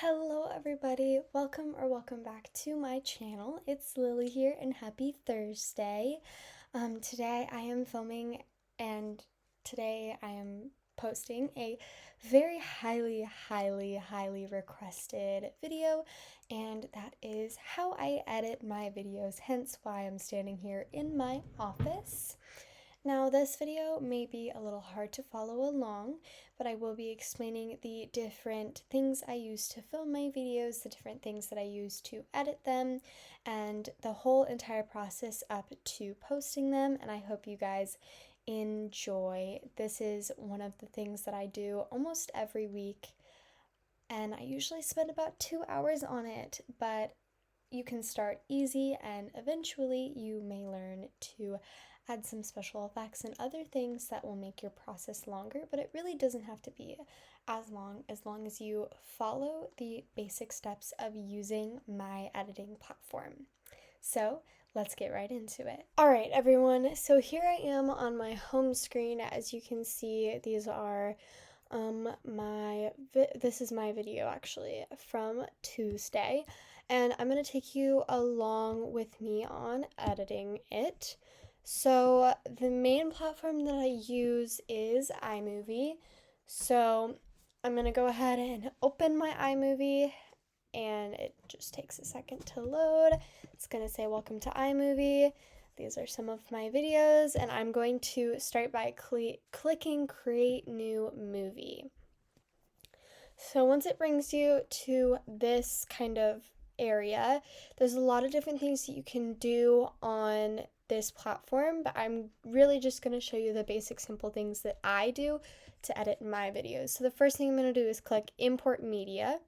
Hello everybody, welcome back to my channel. It's Lily here and happy Thursday. Today I am filming and today I am posting a very highly requested video, and that is how I edit my videos, hence why I'm standing here in my office. Now, this video may be a little hard to follow along, but I will be explaining the different things I use to film my videos, the different things that I use to edit them, and the whole entire process up to posting them, and I hope you guys enjoy. This is one of the things that I do almost every week, and I usually spend about 2 hours on it, but you can start easy and eventually you may learn to add some special effects and other things that will make your process longer, but it really doesn't have to be as long as you follow the basic steps of using my editing platform. So let's get right into it. All right, everyone, so here I am on my home screen. As you can see, these are this is my video actually from Tuesday, and I'm going to take you along with me on editing it. So the main platform that I use is iMovie. So I'm going to go ahead and open my iMovie, and it just takes a second to load. It's going to say welcome to iMovie. These are some of my videos, and I'm going to start by clicking create new movie. So once it brings you to this kind of area, there's a lot of different things that you can do on this platform, but I'm really just going to show you the basic simple things that I do to edit my videos. So the first thing I'm going to do is click import media.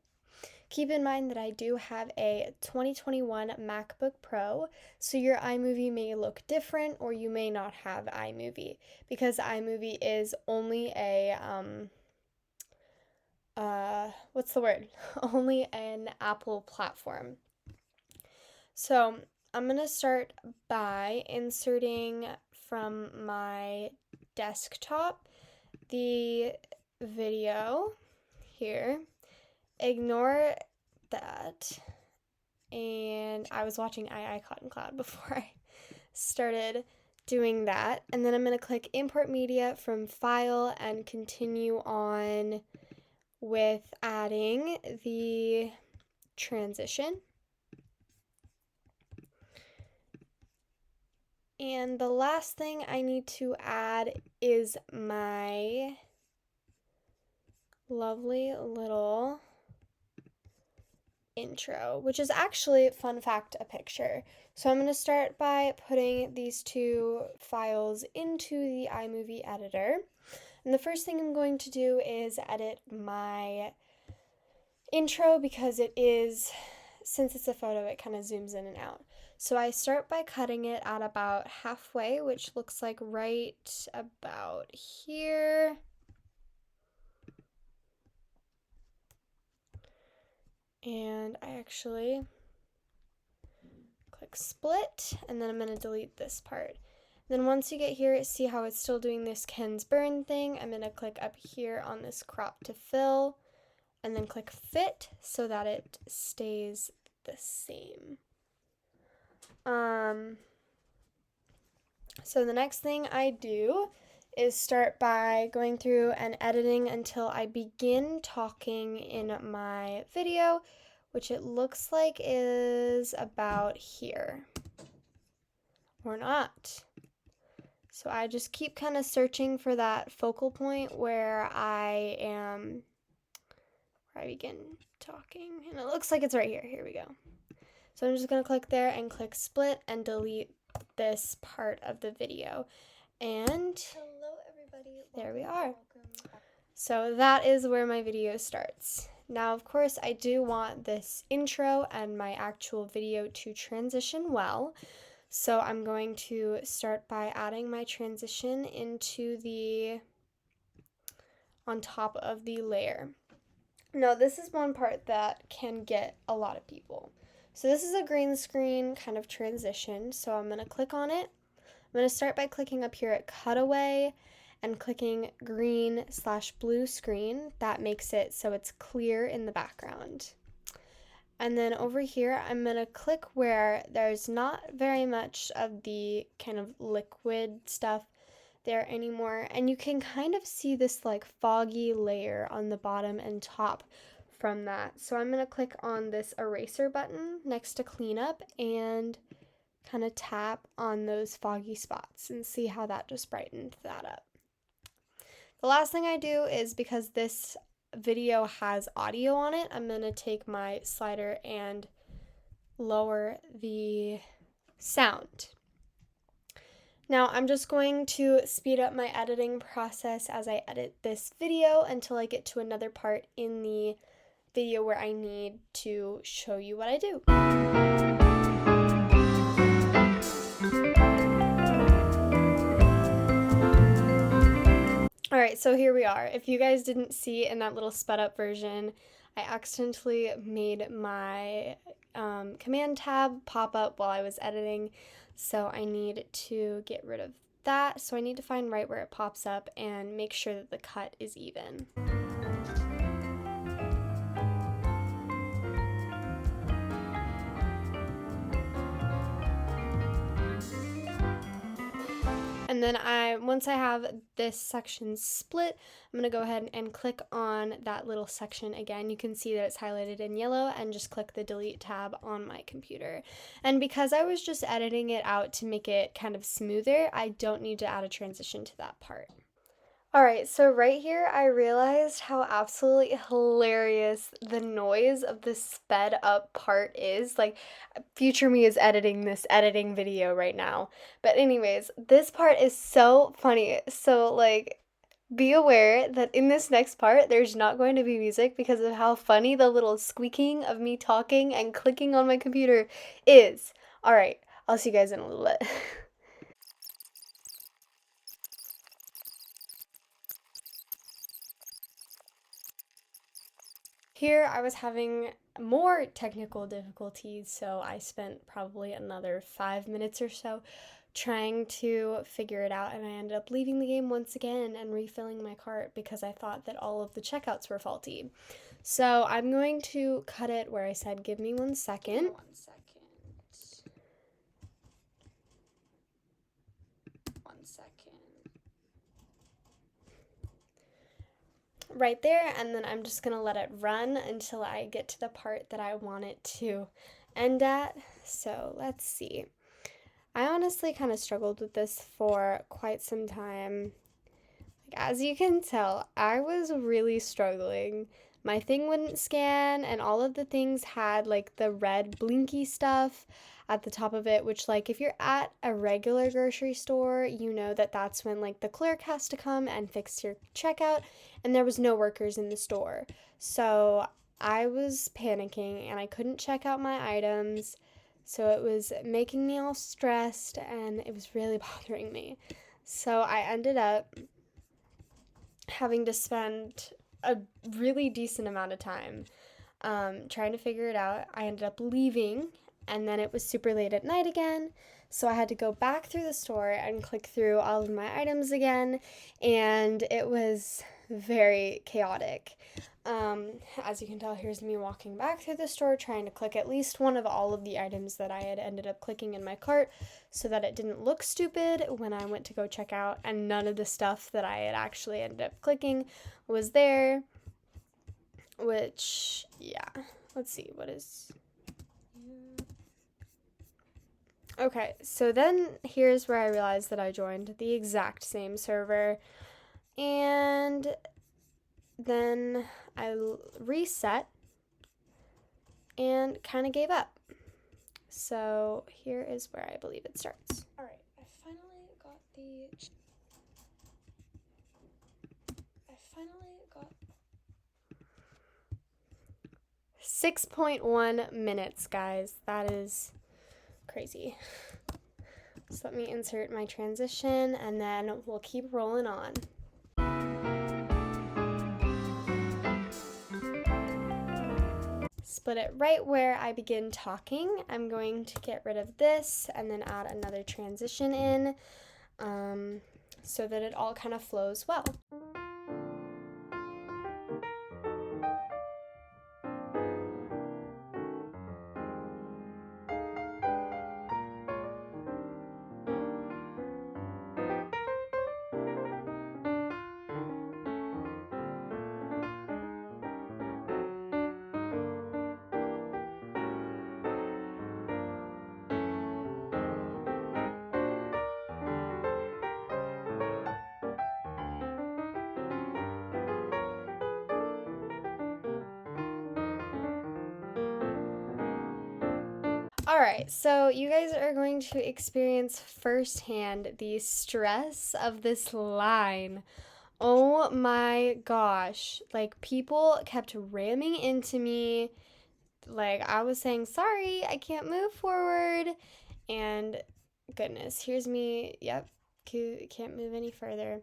Keep in mind that I do have a 2021 MacBook Pro, so your iMovie may look different, or you may not have iMovie, because iMovie is only a only an Apple platform. So I'm gonna start by inserting from my desktop the video here. Ignore that. And I was watching iCloud before I started doing that. And then I'm gonna click import media from file and continue on with adding the transition. And the last thing I need to add is my lovely little intro, which is actually, fun fact, a picture. So I'm going to start by putting these two files into the iMovie editor. And the first thing I'm going to do is edit my intro, because since it's a photo, it kind of zooms in and out. So I start by cutting it at about halfway, which looks like right about here. And I actually click split, and then I'm going to delete this part. Then once you get here, see how it's still doing this Ken's burn thing? I'm going to click up here on this crop to fill, and then click fit so that it stays the same. So the next thing I do is start by going through and editing until I begin talking in my video, which it looks like is about here. Or not. So I just keep kind of searching for that focal point where I begin talking, and it looks like it's right here. Here we go. So I'm just going to click there and click split and delete this part of the video. And hello everybody. There we are. So that is where my video starts. Now, of course, I do want this intro and my actual video to transition well. So I'm going to start by adding my transition on top of the layer. Now, this is one part that can get a lot of people. So this is a green screen kind of transition, so I'm going to click on it. I'm going to start by clicking up here at cutaway and clicking green/blue screen. That makes it so it's clear in the background. And then over here, I'm going to click where there's not very much of the kind of liquid stuff there anymore. And you can kind of see this like foggy layer on the bottom and top from that. So I'm going to click on this eraser button next to cleanup and kind of tap on those foggy spots and see how that just brightened that up. The last thing I do is, because this video has audio on it, I'm going to take my slider and lower the sound. Now I'm just going to speed up my editing process as I edit this video until I get to another part in the video where I need to show you what I do. Alright, so here we are. If you guys didn't see in that little sped up version, I accidentally made my command tab pop up while I was editing, so I need to get rid of that. So I need to find right where it pops up and make sure that the cut is even. And then once I have this section split, I'm going to go ahead and click on that little section again. You can see that it's highlighted in yellow, and just click the delete tab on my computer. And because I was just editing it out to make it kind of smoother, I don't need to add a transition to that part. Alright, so right here I realized how absolutely hilarious the noise of the sped up part is. Like, future me is editing this editing video right now. But anyways, this part is so funny. So like, be aware that in this next part there's not going to be music because of how funny the little squeaking of me talking and clicking on my computer is. Alright, I'll see you guys in a little bit. Here I was having more technical difficulties, so I spent probably another 5 minutes or so trying to figure it out, and I ended up leaving the game once again and refilling my cart because I thought that all of the checkouts were faulty. So I'm going to cut it where I said give me 1 second. 1 second. 1 second. Right there, and then I'm just gonna let it run until I get to the part that I want it to end at. So let's see. I honestly kind of struggled with this for quite some time. Like, as you can tell, I was really struggling. My thing wouldn't scan, and all of the things had like the red blinky stuff at the top of it, which, like, if you're at a regular grocery store, you know that that's when like the clerk has to come and fix your checkout, and there was no workers in the store. So I was panicking and I couldn't check out my items, so it was making me all stressed and it was really bothering me. So I ended up having to spend a really decent amount of time trying to figure it out. I ended up leaving, and then it was super late at night again, so I had to go back through the store and click through all of my items again, and it was very chaotic. As you can tell, here's me walking back through the store trying to click at least one of all of the items that I had ended up clicking in my cart so that it didn't look stupid when I went to go check out, and none of the stuff that I had actually ended up clicking was there, which, yeah, let's see, what is... Okay, so then here's where I realized that I joined the exact same server, and then I reset and kind of gave up. So here is where I believe it starts. Alright, I finally got 6.1 minutes, guys. That is crazy. So let me insert my transition and then we'll keep rolling on. Split it right where I begin talking. I'm going to get rid of this and then add another transition in so that it all kind of flows well. Alright, so you guys are going to experience firsthand the stress of this line. Oh my gosh. Like, people kept ramming into me. Like, I was saying, sorry, I can't move forward. And goodness, here's me. Yep, can't move any further.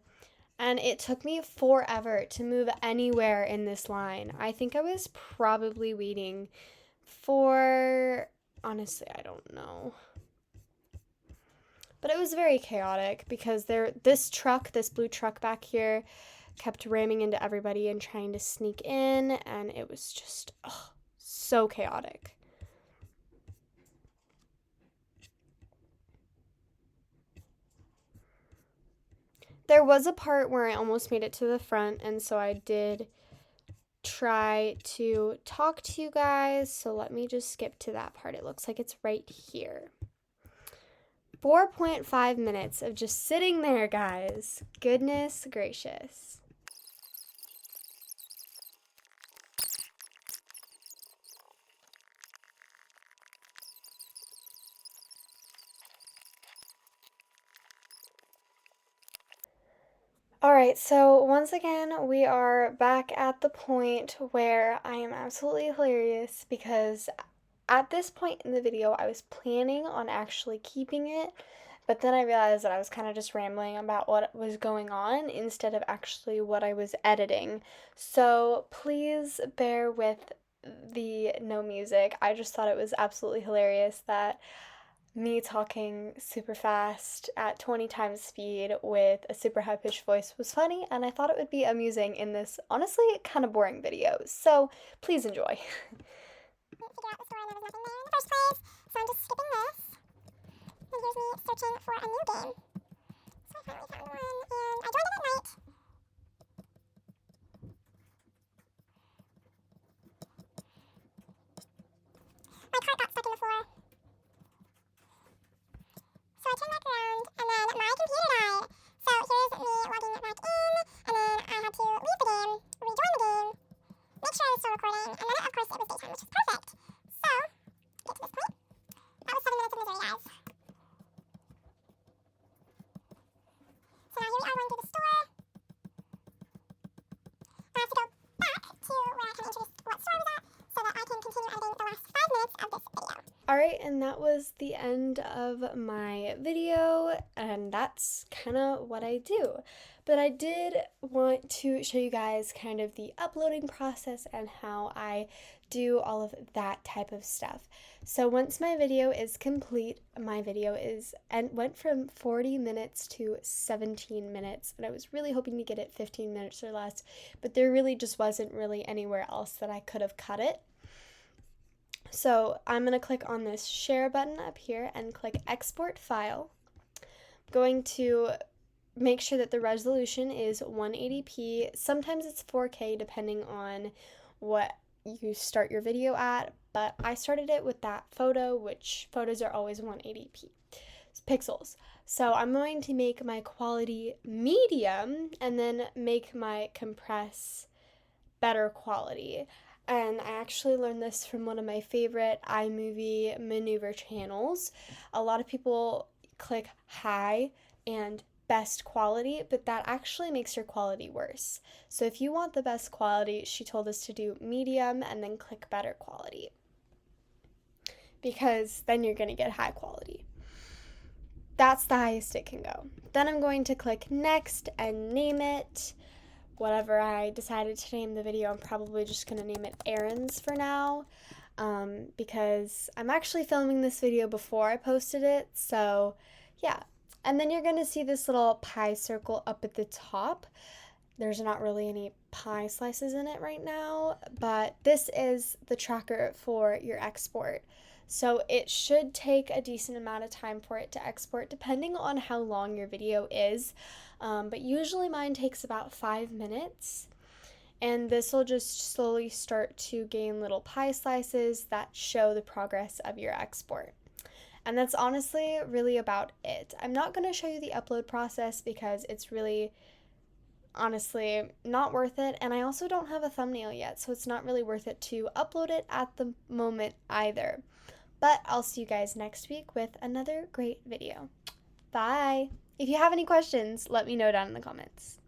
And it took me forever to move anywhere in this line. I think I was probably waiting for, honestly, I don't know. But it was very chaotic because this blue truck back here kept ramming into everybody and trying to sneak in, and it was just so chaotic. There was a part where I almost made it to the front, and so I did try to talk to you guys. So let me just skip to that part. It looks like it's right here. 4.5 minutes of just sitting there, guys. Goodness gracious. Alright, so once again, we are back at the point where I am absolutely hilarious because at this point in the video, I was planning on actually keeping it, but then I realized that I was kind of just rambling about what was going on instead of actually what I was editing. So please bear with the no music. I just thought it was absolutely hilarious that me talking super fast at 20 times speed with a super high pitched voice was funny, and I thought it would be amusing in this honestly kind of boring video. So please enjoy. Figure out the store and there was nothing there in the first place, so I'm just skipping this. And here's me searching for a new game. So I finally found one, and I joined it at night. My cart got stuck in the floor. So I turned back around, and then my computer died. So here's me logging it back in, and then I had to leave the game, rejoin the game, make sure I was still recording, and then of course it was daytime, which is perfect. So, get to this point. That was 7 minutes of misery, guys. So now here we are going through the store. I have to go back to where I kind of introduced what store I was at, so that I can continue editing the last 5 minutes of this video. Alright, and that was the end of my video, and that's kind of what I do. But I did want to show you guys kind of the uploading process and how I do all of that type of stuff. So once my video is complete, my video went from 40 minutes to 17 minutes, and I was really hoping to get it 15 minutes or less, but there really just wasn't really anywhere else that I could have cut it. So I'm going to click on this share button up here and click export file. I'm going to make sure that the resolution is 180p. Sometimes it's 4K depending on what you start your video at, but I started it with that photo, which photos are always 180p pixels. So I'm going to make my quality medium and then make my compress better quality. And I actually learned this from one of my favorite iMovie maneuver channels. A lot of people click high and best quality, but that actually makes your quality worse. So if you want the best quality, she told us to do medium and then click better quality, because then you're going to get high quality. That's the highest it can go. Then I'm going to click next and name it whatever I decided to name the video. I'm probably just going to name it errands for now, because I'm actually filming this video before I posted it, so yeah. And then you're going to see this little pie circle up at the top. There's not really any pie slices in it right now, but this is the tracker for your export. So it should take a decent amount of time for it to export, depending on how long your video is. But usually mine takes about 5 minutes. And this will just slowly start to gain little pie slices that show the progress of your export. And that's honestly really about it. I'm not going to show you the upload process because it's really, honestly, not worth it. And I also don't have a thumbnail yet, so it's not really worth it to upload it at the moment either. But I'll see you guys next week with another great video. Bye! If you have any questions, let me know down in the comments.